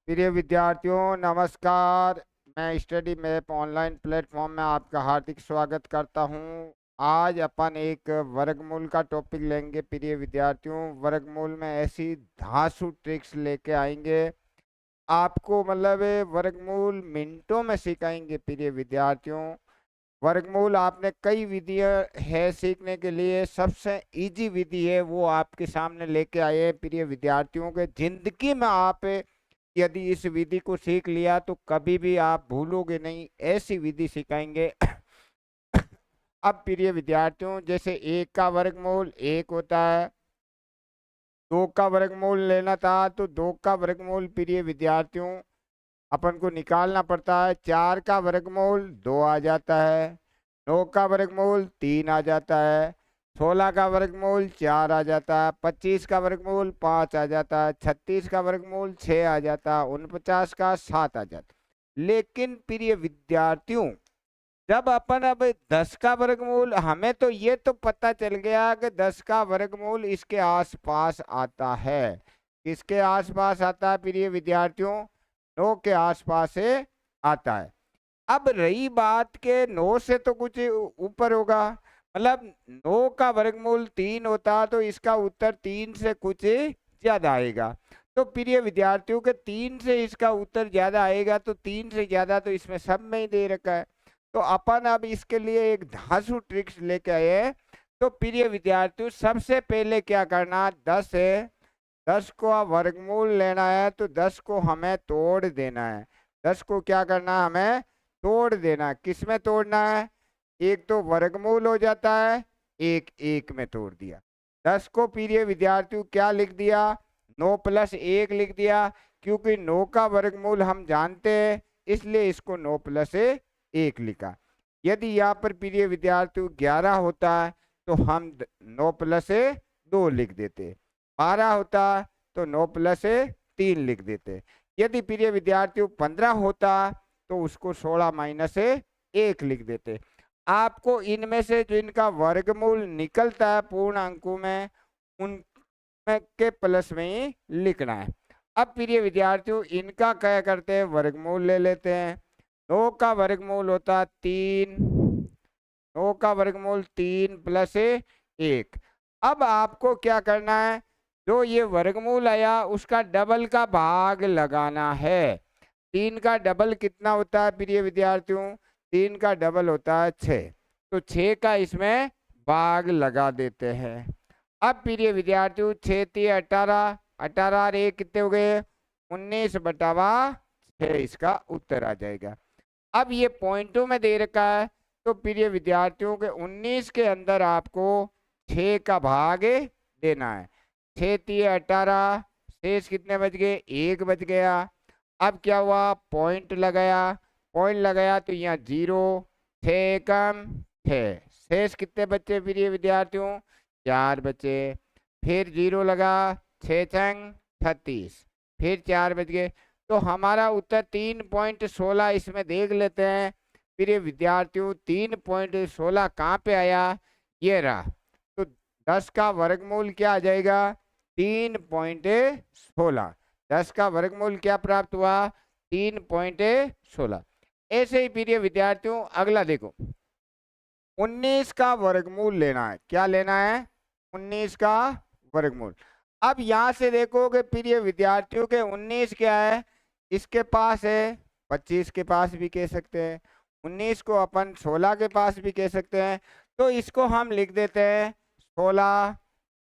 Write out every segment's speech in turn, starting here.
प्रिय विद्यार्थियों नमस्कार। मैं स्टडी मैप ऑनलाइन प्लेटफॉर्म में आपका हार्दिक स्वागत करता हूं। आज अपन एक वर्गमूल का टॉपिक लेंगे। प्रिय विद्यार्थियों, वर्गमूल में ऐसी धांसू ट्रिक्स लेके आएंगे आपको, मतलब वर्गमूल मिनटों में सिखाएंगे। प्रिय विद्यार्थियों, वर्गमूल आपने कई विधियां है सीखने के लिए, सबसे इजी विधि है वो आपके सामने लेके आए हैं। प्रिय विद्यार्थियों के जिंदगी में आप यदि इस विधि को सीख लिया तो कभी भी आप भूलोगे नहीं, ऐसी विधि सिखाएंगे। अब प्रिय विद्यार्थियों, जैसे एक का वर्गमूल एक होता है, दो का वर्गमूल लेना था तो दो का वर्गमूल प्रिय विद्यार्थियों अपन को निकालना पड़ता है। चार का वर्गमूल दो आ जाता है, नौ का वर्गमूल तीन आ जाता है, 16 का वर्गमूल चार आ जाता है, 25 का वर्गमूल पाँच आ जाता है, 36 का वर्गमूल छः आ जाता है, 49 का सात आ जाता है। लेकिन प्रिय विद्यार्थियों, जब अपन अब 10 का वर्गमूल, हमें तो ये तो पता चल गया कि 10 का वर्गमूल इसके आसपास आता है। किसके आसपास आता है प्रिय विद्यार्थियों? 9 के आसपास से आता है। अब रही बात के 9 से तो कुछ ऊपर होगा, मतलब 9 का वर्गमूल तीन होता तो इसका उत्तर तीन से कुछ ज्यादा आएगा। तो प्रिय विद्यार्थियों के तीन से इसका उत्तर ज्यादा आएगा, तो तीन से ज्यादा तो इसमें सब में ही दे रखा है। तो अपन अब इसके लिए एक धांसू ट्रिक्स लेके आए हैं। तो प्रिय विद्यार्थियों, सबसे पहले क्या करना, 10 है, 10 को आप वर्गमूल लेना है तो 10 को हमें तोड़ देना है। 10 को क्या करना है, हमें तोड़ देना है। किस में तोड़ना है? एक तो वर्गमूल हो जाता है, एक एक में तोड़ दिया। 10 को प्रिय विद्यार्थियों क्या लिख दिया, 9 प्लस एक लिख दिया, क्योंकि 9 का वर्गमूल हम जानते हैं, इसलिए इसको 9 प्लस एक लिखा। यदि यहाँ पर प्रिय विद्यार्थियों 11 होता तो हम 9 प्लस दो लिख देते। 12 होता तो 9 प्लस तीन लिख देते। यदि प्रिय विद्यार्थियों 15 होता तो उसको 16 माइनस एक लिख देते। आपको इनमें से जो इनका वर्गमूल निकलता है पूर्ण अंकों में, उन के प्लस में ही लिखना है। अब प्रिय विद्यार्थियों, इनका क्या करते हैं, वर्गमूल ले लेते हैं। 9 का वर्गमूल होता है तीन, 9 का वर्गमूल तीन प्लस एक। अब आपको क्या करना है, जो ये वर्गमूल आया उसका डबल का भाग लगाना है। तीन का डबल कितना होता है प्रिय विद्यार्थियों? तीन का डबल होता है छः, तो छः का इसमें भाग लगा देते हैं। अब प्रिय विद्यार्थियों, छः तीन 18, 18 और एक कितने हो गए, 19/6 इसका उत्तर आ जाएगा। अब ये पॉइंटों में दे रखा है, तो प्रिय विद्यार्थियों के 19 के अंदर आपको 6 का भाग देना है। 6 तीन 18, शेष कितने बच गए, एक बच गया। अब क्या हुआ, पॉइंट लगाया, पॉइंट लगाया तो यहाँ जीरो, 6 कम 6, शेष कितने बचे प्रिय विद्यार्थियों, चार बचे। फिर जीरो लगा, 6 छंग 36, फिर चार बच गए। तो हमारा उत्तर 3.16 इसमें देख लेते हैं। प्रिय विद्यार्थियों, 3.16 कहाँ पे आया, ये रहा। तो 10 का वर्गमूल क्या आ जाएगा, 3.16। 10 का वर्गमूल क्या प्राप्त हुआ, 3.16। ऐसे ही प्रिय विद्यार्थियों अगला देखो, 19 का वर्गमूल लेना है। क्या लेना है, 19 का वर्गमूल। अब यहां से देखोगे प्रिय विद्यार्थियों के 19 क्या है, इसके पास है, 25 के पास भी कह सकते हैं, 19 को अपन 16 के पास भी कह सकते हैं। तो इसको हम लिख देते हैं 16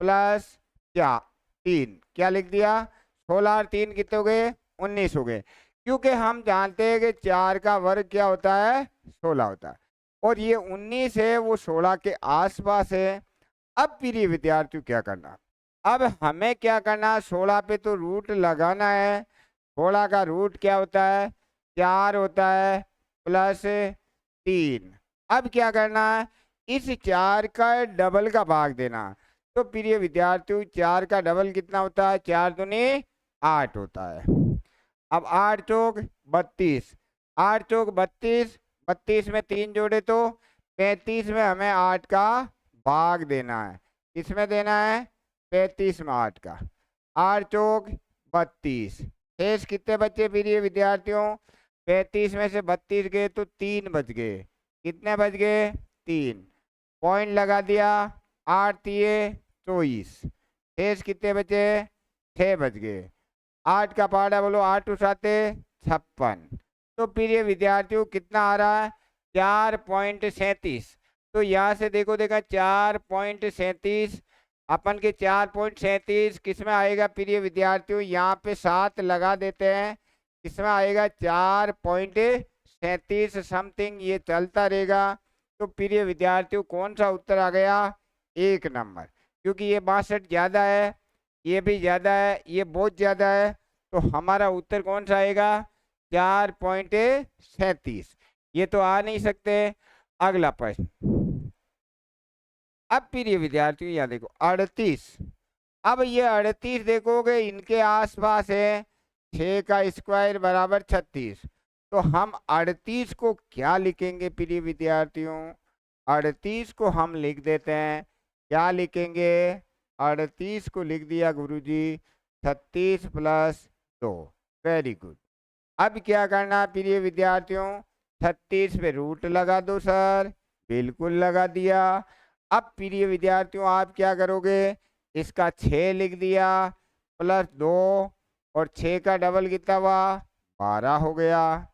प्लस क्या, तीन। क्या लिख दिया, 16 और तीन कितने हो गए, 19 हो गए। क्योंकि हम जानते हैं कि चार का वर्ग क्या होता है, 16 होता है, और ये 19 है वो 16 के आसपास है। अब प्रिय विद्यार्थियों क्या करना, अब हमें क्या करना, 16 पे तो रूट लगाना है। 16 का रूट क्या होता है, चार होता है प्लस तीन। अब क्या करना है, इस चार का डबल का भाग देना। तो प्रिय विद्यार्थियों, चार का डबल कितना होता है, चार दूनी 8 होता है। अब 8 चौक 32, 8 चौक 32, 32 में तीन जोड़े तो 35 में हमें 8 का भाग देना है। किसमें देना है, 35 में 8 का। 8 चौक 32, शेष कितने बचे प्रिय विद्यार्थियों? 35 में से 32 गए तो 3 बच गए। कितने बच गए? 3। पॉइंट लगा दिया। 8 दिए 24। शेष कितने बचे? 6 बच गए। 8 का पहाड़ा बोलो, 8 उठाते 56। तो प्रिय विद्यार्थियों कितना आ रहा है? 4.37। तो यहाँ से देखो, देखा 4.37 अपन के 4.37 किसमें आएगा प्रिय विद्यार्थियों? यहाँ पे 7 लगा देते हैं, किसमें आएगा? 4.37 समथिंग, ये चलता रहेगा। तो प्रिय विद्यार्थियों कौन सा उत्तर आ गया? 1 नंबर, क्योंकि ये 62 ज्यादा है, ये भी ज्यादा है, ये बहुत ज्यादा है। तो हमारा उत्तर कौन सा आएगा? 4.37। ये तो आ नहीं सकते। अगला प्रश्न। अब प्रिय विद्यार्थियों यहाँ देखो 38। अब ये 38 देखोगे इनके आसपास है 6 का स्क्वायर बराबर 36। तो हम 38 को क्या लिखेंगे प्रिय विद्यार्थियों? 38 को हम लिख देते हैं, क्या लिखेंगे? 38 को लिख दिया गुरुजी 36 प्लस 2। Very good. अब क्या करना है प्रिय विद्यार्थियों? 36 पे रूट लगा दो सर। बिल्कुल लगा दिया। अब प्रिय विद्यार्थियों आप क्या करोगे? इसका 6 लिख दिया प्लस 2, और 6 का डबल कितना हुआ? 12 हो गया।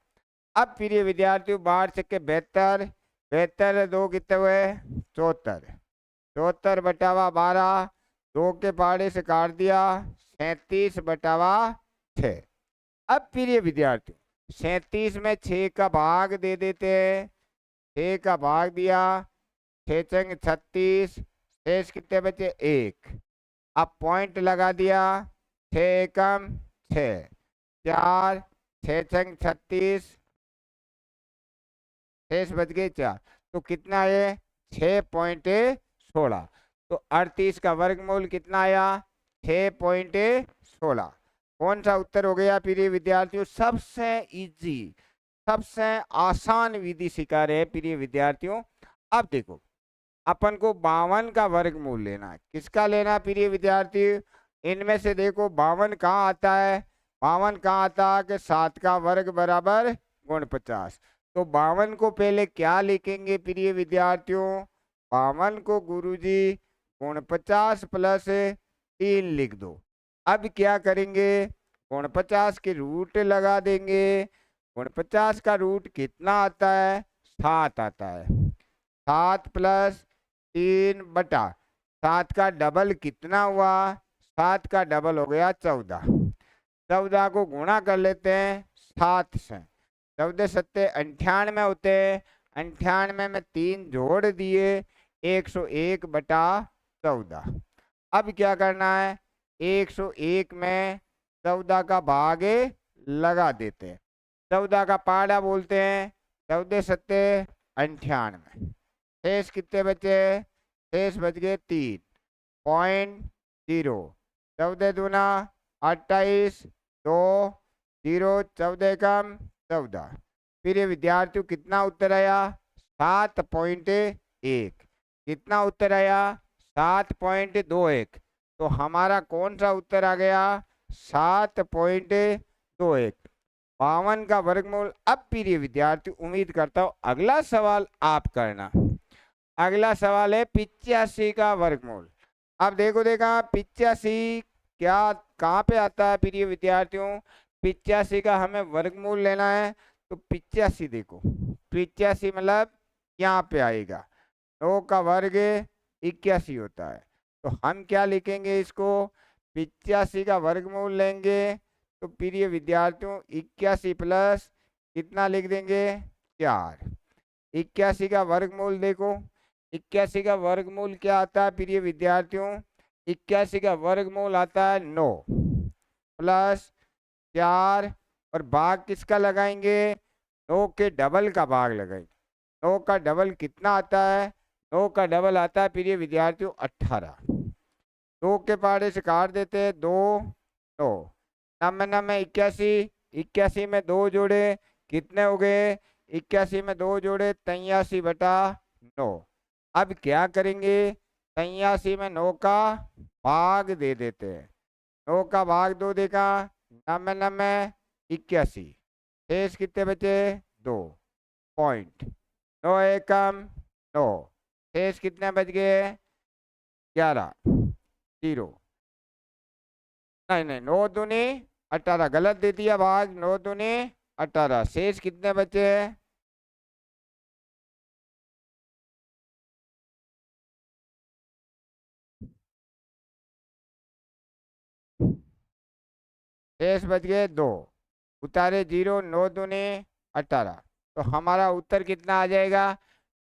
अब प्रिय विद्यार्थियों 12 छक्के 72, 72 2 कितने हुए? 74। 74 बटावा 12, 2 के पहाड़े से काट दिया 37 बटावा 6। अब प्रिय विद्यार्थियों 37 में 6 का भाग दे देते हैं। 6 का भाग दिया, 6 चंग 36। शेष कितने बचे? 1। अब पॉइंट लगा दिया, 6 एकम 6, 4, 6 चंग 36, शेष बच गए 4। तो कितना है? 6.16। तो 38 का वर्गमूल कितना आया? 6.16। कौन सा उत्तर हो गया प्रिय विद्यार्थियों? सबसे इजी, सबसे आसान विधि सिखा रहे हैं प्रिय विद्यार्थियों। अब देखो अपन को 52 का वर्गमूल लेना है। किसका लेना है प्रिय विद्यार्थी? इनमें से देखो 52 कहाँ आता है? 52 कहाँ आता है कि 7 का वर्ग बराबर गुण 50। तो 52 को पहले क्या लिखेंगे प्रिय विद्यार्थियों? 52 को गुरुजी गुण 50 प्लस 3 लिख दो। अब क्या करेंगे? गुण 50 के रूट लगा देंगे। गुण 50 का रूट कितना आता है? 7 आता है। 7 प्लस 3 बटा 7 का डबल कितना हुआ? 7 का डबल हो गया 14। 14 को गुणा कर लेते हैं 7 से। 14 सत्ते 98 होते हैं। 98 में 3 जोड़ दिए 101 बटा 14। अब क्या करना है? 101 में 14 का भाग लगा देते हैं। 14 का पाड़ा बोलते हैं। 14 सत्ते 98। शेष कितने बचे? शेष बच गए 3.0। 14 दूना 28, 2 0, 14 कम 14। फिर ये विद्यार्थियों कितना उत्तर आया? 7.1। कितना उत्तर आया? 7.21। तो हमारा कौन सा उत्तर आ गया? 7.21। 52 का वर्गमूल। अब प्रिय विद्यार्थी उम्मीद करता हूं अगला सवाल आप करना। अगला सवाल है 85 का वर्गमूल। अब देखो, देखा 85 क्या कहाँ पे आता है प्रिय विद्यार्थियों? 85 का हमें वर्गमूल लेना है। तो 85 देखो, 85 मतलब यहाँ पे आएगा। 9 का वर्ग 81 होता है। तो हम क्या लिखेंगे इसको? 85 का वर्गमूल लेंगे तो प्रिय विद्यार्थियों 81 प्लस कितना लिख देंगे? 4। 81 का वर्गमूल देखो, 81 का वर्गमूल क्या आता है प्रिय विद्यार्थियों? 81 का वर्गमूल आता है 9 प्लस 4, और भाग किसका लगाएंगे? 9 के डबल का भाग लगाएंगे। 9 का डबल कितना आता है? 9 का डबल आता है प्रिय विद्यार्थियों 18। 2 के पहाड़े से काट देते हैं 2 9। नम नम 81, 81 में 2 जोड़े कितने हो गए? 81 में 2 जोड़े 83 बटा 9। अब क्या करेंगे? 83 में 9 का भाग दे देते हैं। 9 का भाग 2 देगा नम नम 81, शेष कितने बचे? 2 पॉइंट। 9 एकम 9, शेष कितने बच गए? 11 जीरो। नहीं नहीं, 9 दूनी 18, गलत दे दिया भाग। 9 दूनी 18, शेष कितने बचे? शेष बच गए 2, उतारे 0, 9 दूनी 18। तो हमारा उत्तर कितना आ जाएगा?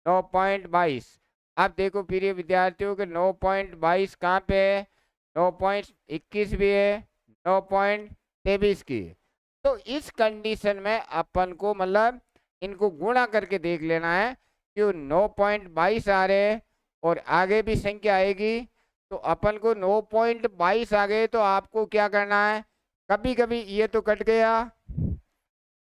9.22। अब देखो प्रिय विद्यार्थियों के 9.22 कहाँ पे है? 9.21 भी है, 9.23 की है। तो इस कंडीशन में अपन को मतलब इनको गुणा करके देख लेना है कि 9.22 आ रहे हैं और आगे भी संख्या आएगी। तो अपन को 9.22 आ गए तो आपको क्या करना है? कभी कभी ये तो कट गया,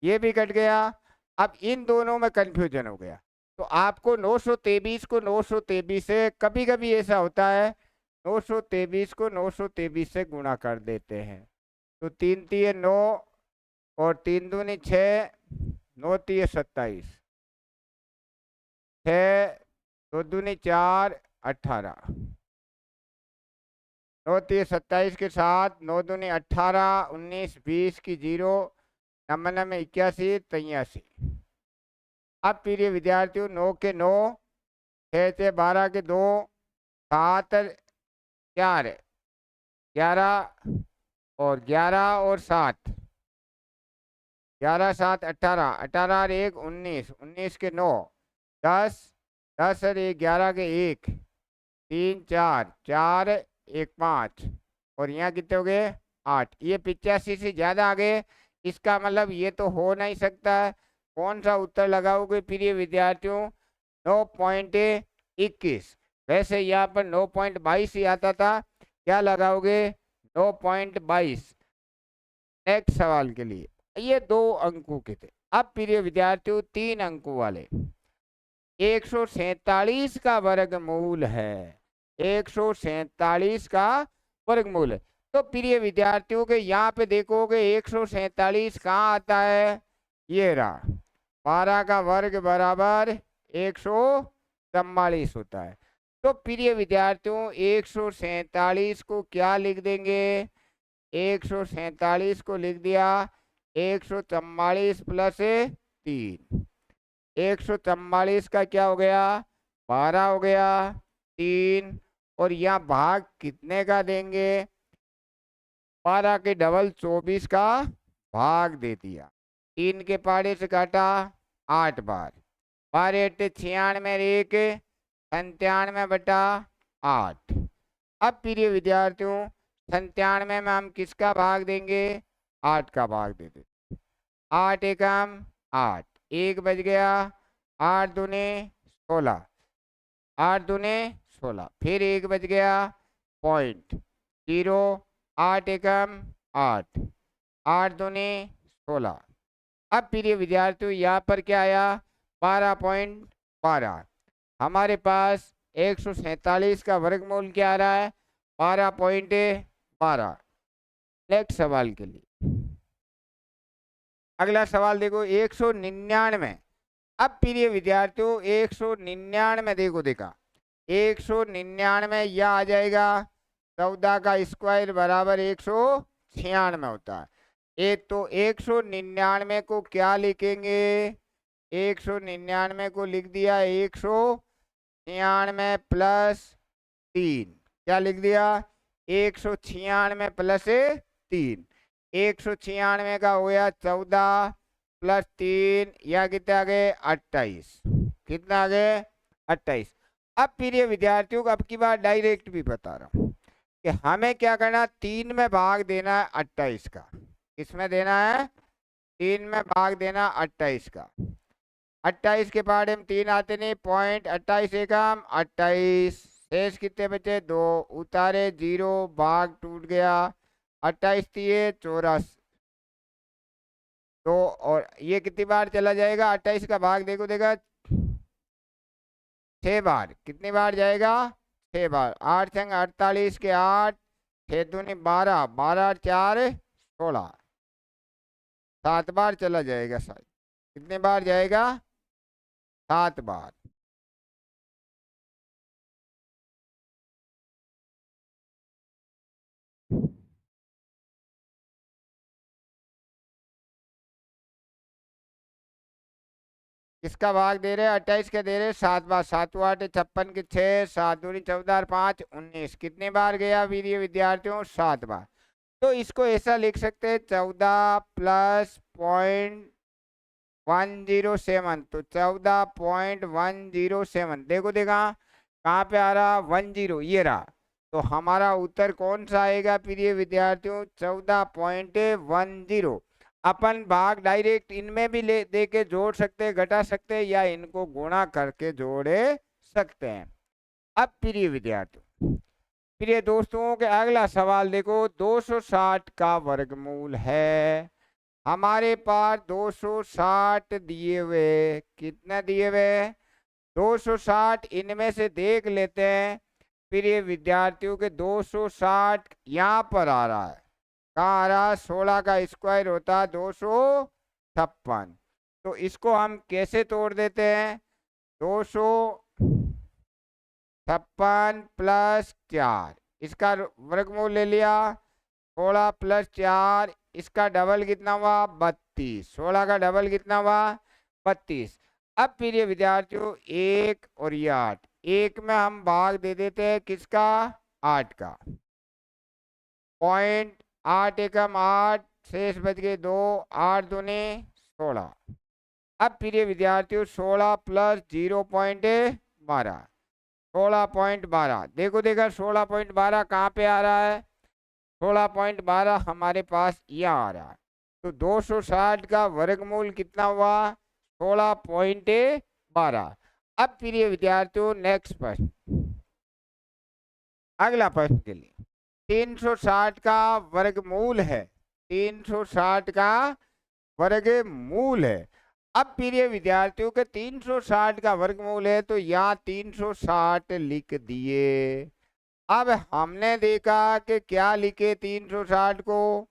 ये भी कट गया, अब इन दोनों में कंफ्यूजन हो गया। तो आपको 923 को 923 से, कभी कभी ऐसा होता है 923 को 923 से गुणा कर देते हैं। तो 3 तिये 9 और 3 दूनी 6, 9 तिये 27, 6 2 दूनी 4 18, 9 तिये 27 के साथ 9 दूनी 18, 19 20 की 0, नम्बर में 81 83। अब प्रिय विद्यार्थियों 9 के 9, 6 से 12 के 2, 7 4 11 और 11 और 7, 11 7 18, 18 और 1 19, 19 के 9 10, 10 और 1 11 के 1, 3 4 4 1 5 और यहाँ कितने हो गए? 8। ये 85 से ज्यादा आ गए, इसका मतलब ये तो हो नहीं सकता है। कौन सा उत्तर लगाओगे प्रिय विद्यार्थियों? 9.21। वैसे यहाँ पर 9.22 ही आता था, क्या लगाओगे? 9.22। नेक्स्ट सवाल के लिए, ये 2 अंकों के थे। अब प्रिय विद्यार्थियों 3 अंकों वाले, 147 का वर्गमूल है, 147 का वर्गमूल है। तो प्रिय विद्यार्थियों के यहाँ पे देखोगे 147 कहाँ आता है? ये रहा, 12 का वर्ग बराबर 144 होता है। तो प्रिय विद्यार्थियों 147 को क्या लिख देंगे? 147 को लिख दिया 144 प्लस 3। 144 का क्या हो गया? 12 हो गया, 3 और यहाँ भाग कितने का देंगे? 12 के डबल 24 का भाग दे दिया। 3 के पाड़े से काटा 8 बार, 12 8 96 1 97 बटा 8। अब प्रिय विद्यार्थियों 97 में हम किसका भाग देंगे? 8 का भाग दे देते। 8 एकम 8, 1 बच गया, 8 दूने 16, 8 दूने 16, फिर 1 बच गया, पॉइंट 0, 8 एकम 8, 8 दूने 16। अब प्रिय विद्यार्थियों यहाँ पर क्या आया? 12.12। हमारे पास 147 का वर्गमूल क्या आ रहा है? 12.12। नेक्स्ट सवाल के लिए, अगला सवाल देखो 199। अब प्रिय विद्यार्थियों 199 देखो, देखा 199 यह आ जाएगा 14 का स्क्वायर बराबर 196 होता है। तो 199 को क्या लिखेंगे? 199 को लिख दिया 196 प्लस 3। क्या लिख दिया? 196 प्लस 3। 196 का हो गया 14 प्लस 3, या कितने आ गए? 28। कितना आ गए? 28। अब प्रिय विद्यार्थियों को अब की बार डायरेक्ट भी बता रहा हूँ कि हमें क्या करना, 3 में भाग देना है 28 का। किसमें देना है? 3 में भाग देना 28 का। 28 के बाद हम 3 आते नहीं, पॉइंट 28 एकम 28, शेष कितने बचे? 2, उतारे 0, भाग टूट गया, 28 दिए 84। तो और ये कितनी बार चला जाएगा? 28 का भाग देखो, देखा 6 बार। कितनी बार जाएगा? 6 बार। 8 संग 48 के 8, 6 दूनी 12, 12 4 16, 7 बार चला जाएगा शायद। कितने बार जाएगा? 7 बार। किसका भाग दे रहे हैं? 28 का दे रहे हैं। 7 बार। 7 8 56 के 6, 7 दूनी 14 और 5 19। कितने बार गया वीडियो विद्यार्थियों? 7 बार। तो इसको ऐसा लिख सकते हैं 14 प्लस 0.107। तो 14.107। देखो देखा कहाँ पे आ रहा? 10, ये रहा। तो हमारा उत्तर कौन सा आएगा प्रिय विद्यार्थियों? 14.10। अपन भाग डायरेक्ट इनमें भी ले दे के जोड़ सकते हैं, घटा सकते हैं, या इनको गुणा करके जोड़े सकते हैं। अब प्रिय विद्यार्थियों, प्रिय दोस्तों के अगला सवाल देखो। 260 का वर्गमूल है। हमारे पास 260 दिए हुए। कितना दिए हुए? 260। इनमें से देख लेते हैं प्रिय विद्यार्थियों के 260 यहाँ पर आ रहा है। कहाँ आ रहा? 16 का स्क्वायर होता है 256। तो इसको हम कैसे तोड़ देते हैं? 256 प्लस 4, इसका वर्गमूल ले लिया। 16 प्लस 4, इसका डबल कितना हुआ? 32। 16 का डबल कितना हुआ? 32। अब प्रिय विद्यार्थियों 1 और ये 8, एक में हम भाग दे देते हैं किसका? 8 का। 0.8 एकम 8, शेष बच गए 2। 8 दूनी 16। अब प्रिय विद्यार्थियों 16 प्लस 0.12, 16.12। देखो देखा 16.12 कहाँ पे आ रहा है? 16.12 हमारे पास यहाँ आ रहा है। तो 260 का वर्गमूल कितना हुआ? 16.12। अब प्रिय विद्यार्थियों नेक्स्ट प्रश्न, अगला प्रश्न के लिए 360 का वर्गमूल है। 360 का वर्गमूल है। अब प्रिय विद्यार्थियों के 360 का वर्गमूल है तो यहाँ 360 लिख दिए। अब हमने देखा कि क्या लिखे 360 को?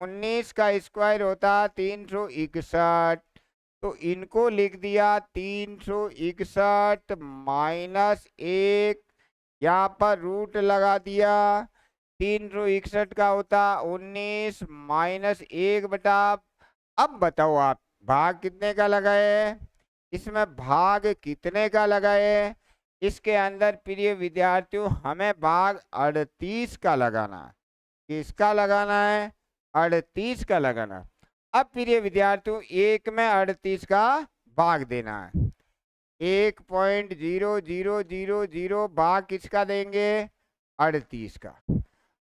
19 का स्क्वायर होता 361। तो इनको लिख दिया 361 माइनस 1, यहाँ पर रूट लगा दिया। 361 का होता 19 माइनस 1 बटा। अब बताओ आप भाग कितने का लगाए? इसमें भाग कितने का लगाए? इसके अंदर प्रिय विद्यार्थियों हमें भाग 38 का लगाना है। किसका लगाना है? 38 का लगाना। अब प्रिय विद्यार्थियों एक में 38 का भाग देना है। 1.0000 भाग किसका देंगे? 38 का।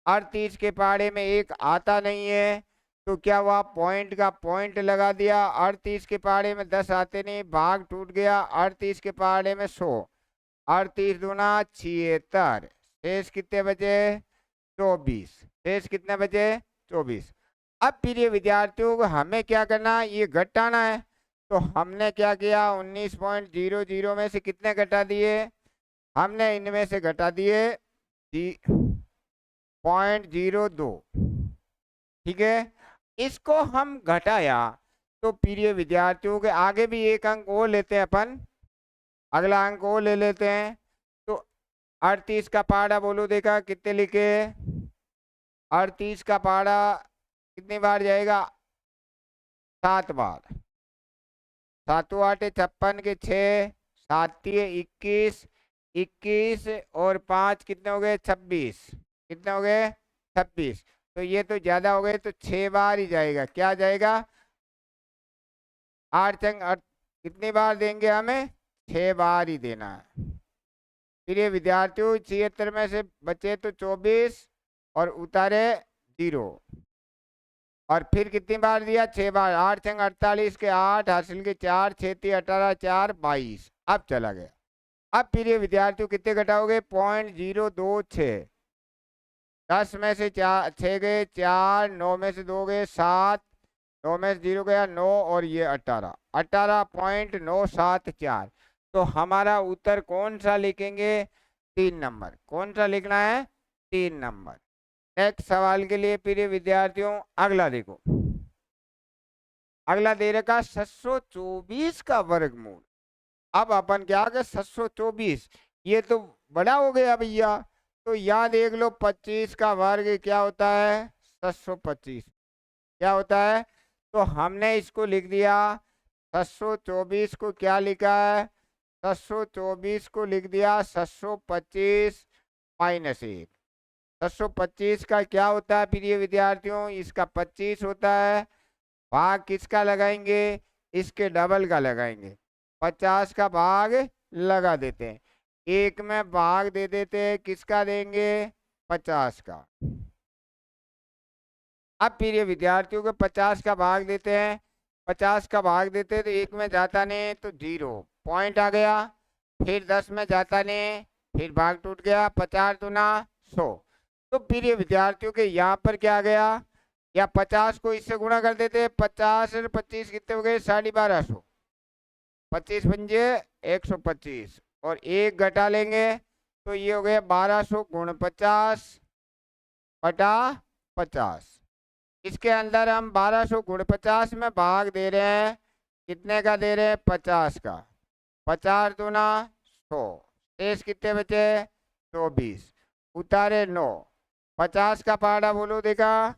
38 के पहाड़े में एक आता नहीं है तो क्या हुआ? पॉइंट का पॉइंट लगा दिया। 38 के पहाड़े में 10 आते नहीं, भाग टूट गया। 38 के पहाड़े में 100। 38 दूना 76। शेष कितने बचे? 24। शेष कितने बचे? 24। अब प्रिय विद्यार्थियों को हमें क्या करना है? ये घटाना है। तो हमने क्या किया? 19.00 में से कितने घटा दिए? हमने इनमें से घटा दिए 0.02। ठीक है, इसको हम घटाया तो प्रिय विद्यार्थियों के आगे भी एक अंक और लेते हैं अपन। अगला अंक और ले लेते हैं। तो 38 का पहाड़ा बोलो देखा कितने लिखे? 38 का पहाड़ा कितनी बार जाएगा? 7 बार। 7 8 56 के 6, 7 21, 21 और 5 कितने हो गए? 26। कितने हो गए? 26। तो ये तो ज्यादा हो गए, तो 6 बार ही जाएगा। क्या जाएगा? 8 चंग 8। कितनी बार देंगे हमें? 6 बार ही देना है। प्रिय विद्यार्थियों 76 में से बचे तो 24 और उतारे 0। और फिर कितनी बार दिया? 6 बार। 8 चंग 48 के 8, हासिल के 4, 6 18, 4 22। अब चला गया। अब प्रिय विद्यार्थियों कितने घटाओगे? 0.026। 10 में से 4 6 गए 4, 9 में से 2 गए 7, 9 में से 0 गया 9 और ये 18, 18.974। तो हमारा उत्तर कौन सा लिखेंगे? 3 नंबर। कौन सा लिखना है? 3 नंबर। नेक्स्ट सवाल के लिए प्रिय विद्यार्थियों अगला देखो। अगला दे रखा 724 का वर्गमूल। अब अपन क्या करें, 724 ये तो बड़ा हो गया भैया, तो यहाँ देख लो 25 का वर्ग क्या होता है, 725 क्या होता है। तो हमने इसको लिख दिया, 724 को क्या लिखा है, 724 को लिख दिया 725 -1। 725 का क्या होता है प्रिय विद्यार्थियों, इसका 25 होता है, भाग किसका लगाएंगे, इसके डबल का लगाएंगे, 50 का भाग लगा देते हैं, एक में भाग दे देते हैं, किसका देंगे, 50 का। अब प्रिय विद्यार्थियों को 50 का भाग देते हैं, 50 का भाग देते हैं तो एक में जाता नहीं तो 0 पॉइंट आ गया, फिर 10 में जाता नहीं, फिर भाग टूट गया, 50 दूना 100। तो प्रिय विद्यार्थियों के यहाँ पर क्या आ गया, या 50 को इससे गुणा कर देते, 50 और 25 कितने हो गए, 1250, 25 पंजे 125, और एक घटा लेंगे तो ये हो गया 1200 गुण 50 बटा 50। इसके अंदर हम 1200 गुण 50 में भाग दे रहे हैं, कितने का दे रहे हैं, 50 का, 50 दूना 100, शेष कितने बचे, 24, उतारे 9, 50 का पहाड़ा बोलो देखा,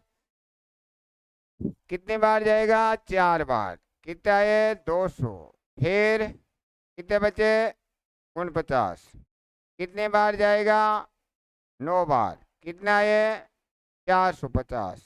कितने बार जाएगा, 4 बार, कितना है 200, फिर कितने बचे, 49, कितने बार जाएगा, 9 बार, कितना है 450,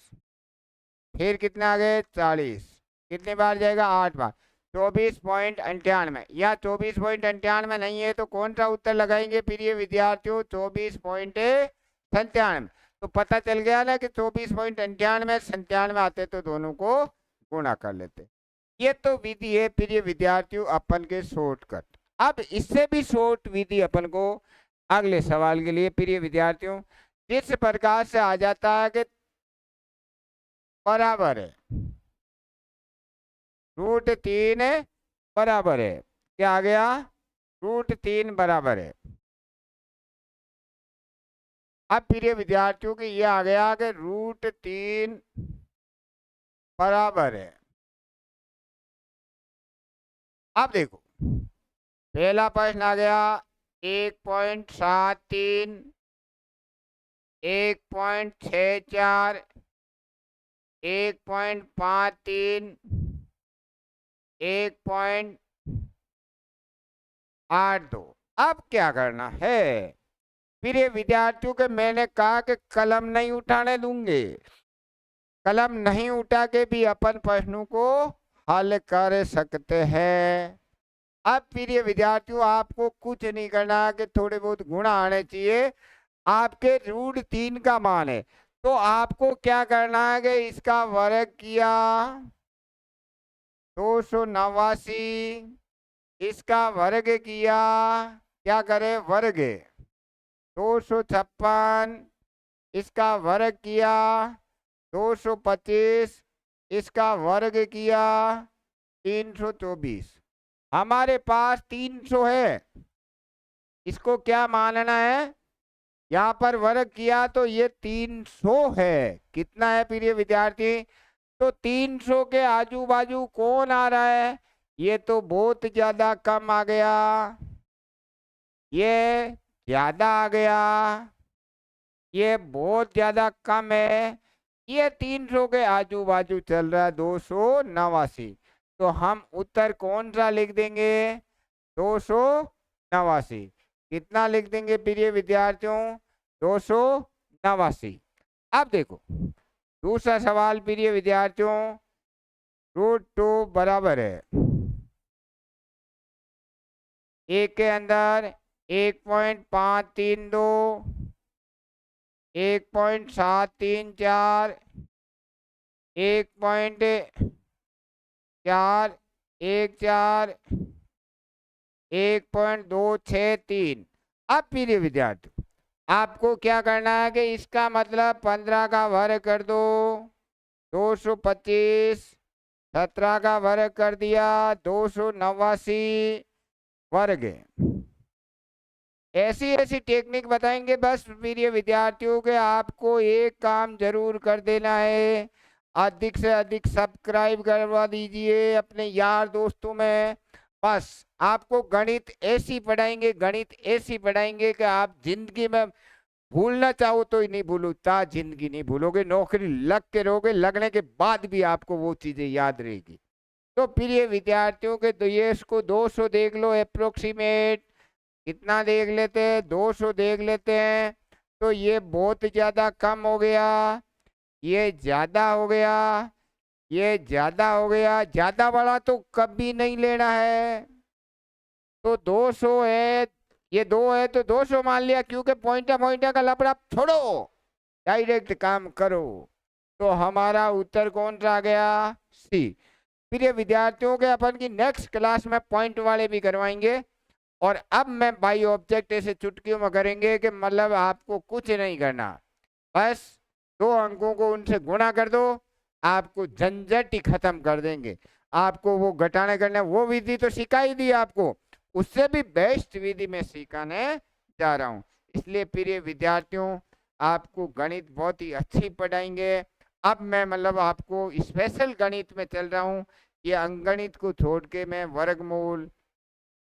फिर कितने आ गए 40, कितने बार जाएगा, 8 बार, 24.98। या 24.98 नहीं है तो कौन सा उत्तर लगाएंगे प्रिय विद्यार्थियों, 24.97। तो पता चल गया ना कि 24.98 97 आते तो दोनों को गुणा कर लेते। ये तो विधि है प्रिय विद्यार्थियों अपन के शॉर्टकट। अब इससे भी शॉर्ट विधि अपन को अगले सवाल के लिए प्रिय विद्यार्थियों, जिस प्रकार से आ जाता है कि बराबर है, √3 बराबर है, क्या आ गया, √3 बराबर है। अब प्रिय विद्यार्थियों के ये आ गया कि √3 बराबर है। अब देखो पहला प्रश्न आ गया 1.73, 1.64, 1.53, 1.82। अब क्या करना है प्रिय विद्यार्थियों के, मैंने कहा कि कलम नहीं उठाने दूंगे, कलम नहीं उठा के भी अपन प्रश्नों को हल कर सकते हैं। अब प्रिय विद्यार्थियों आपको कुछ नहीं करना कि थोड़े बहुत गुणा आने चाहिए, आपके √3 का मान है तो आपको क्या करना है कि इसका वर्ग किया 289, इसका वर्ग किया, क्या करे वर्ग 256, इसका वर्ग किया 225, इसका वर्ग किया 324। हमारे पास 300 है, इसको क्या मानना है, यहाँ पर वर्ग किया तो ये 300 है, कितना है प्रिय विद्यार्थी, तो 300 के आजू बाजू कौन आ रहा है, ये तो बहुत ज्यादा कम आ गया, ये ज्यादा आ गया, ये बहुत ज्यादा कम है, ये 300 के आजू बाजू चल रहा है 289। तो हम उत्तर कौन सा लिख देंगे, 289। कितना लिख देंगे प्रिय विद्यार्थियों, 289। अब देखो दूसरा सवाल प्रिय विद्यार्थियों, √2 बराबर है, एक के अंदर 1.532, 1.734, 1.414, 1.263। अब प्रिय विद्यार्थी आपको क्या करना है कि इसका मतलब 15 का वर्ग कर दो 225, 17 का वर्ग कर दिया 289 वर्ग। ऐसी ऐसी टेक्निक बताएंगे, बस प्रिय विद्यार्थियों के आपको एक काम जरूर कर देना है, अधिक से अधिक सब्सक्राइब करवा दीजिए अपने यार दोस्तों में। बस आपको गणित ऐसी पढ़ाएंगे, गणित ऐसी पढ़ाएंगे कि आप जिंदगी में भूलना चाहो तो ही नहीं भूलो, ता जिंदगी नहीं भूलोगे, नौकरी लग के रहोगे, लगने के बाद भी आपको वो चीजें याद रहेगी। तो प्रिय विद्यार्थियों के तो ये इसको 200 देख लो अप्रोक्सीमेट, कितना देख लेते हैं, 200 देख लेते हैं। तो ये बहुत ज्यादा कम हो गया, ये ज्यादा हो गया, ये ज्यादा हो गया, ज्यादा बड़ा तो कभी नहीं लेना है। तो 200 है, ये 2 है तो 200 मान लिया, क्योंकि पॉइंटा पॉइंटा का लफड़ा छोड़ो, डायरेक्ट काम करो। तो हमारा उत्तर कौन सा आ गया? सी। प्रिय विद्यार्थियों के अपन की नेक्स्ट क्लास में पॉइंट वाले भी करवाएंगे। और अब मैं बाई ऑब्जेक्ट ऐसे चुटकियों में करेंगे कि मतलब आपको कुछ नहीं करना, बस 2 अंकों को उनसे गुणा कर दो, आपको झंझट ही खत्म कर देंगे। आपको वो घटाने करने वो विधि तो सिखा ही दी आपको, उससे भी बेस्ट विधि में सिखाने जा रहा हूँ। इसलिए प्रिय विद्यार्थियों, आपको गणित बहुत ही अच्छी पढ़ाएंगे। अब मैं मतलब आपको स्पेशल गणित में चल रहा हूँ। ये अंकगणित को छोड़ के मैं वर्गमूल,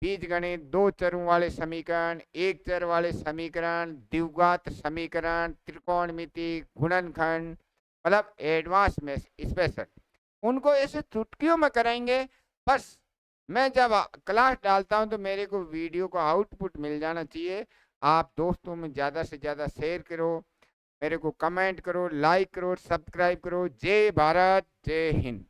बीजगणित, 2 चरों वाले समीकरण, 1 चर वाले समीकरण, द्विघात समीकरण, त्रिकोणमिति, गुणनखंड, मतलब एडवांस में स्पेशल, उनको ऐसे चुटकियों में कराएंगे। बस मैं जब क्लास डालता हूं तो मेरे को वीडियो को आउटपुट मिल जाना चाहिए। आप दोस्तों में ज़्यादा से ज़्यादा शेयर करो, मेरे को कमेंट करो, लाइक करो, सब्सक्राइब करो। जय भारत, जय हिंद।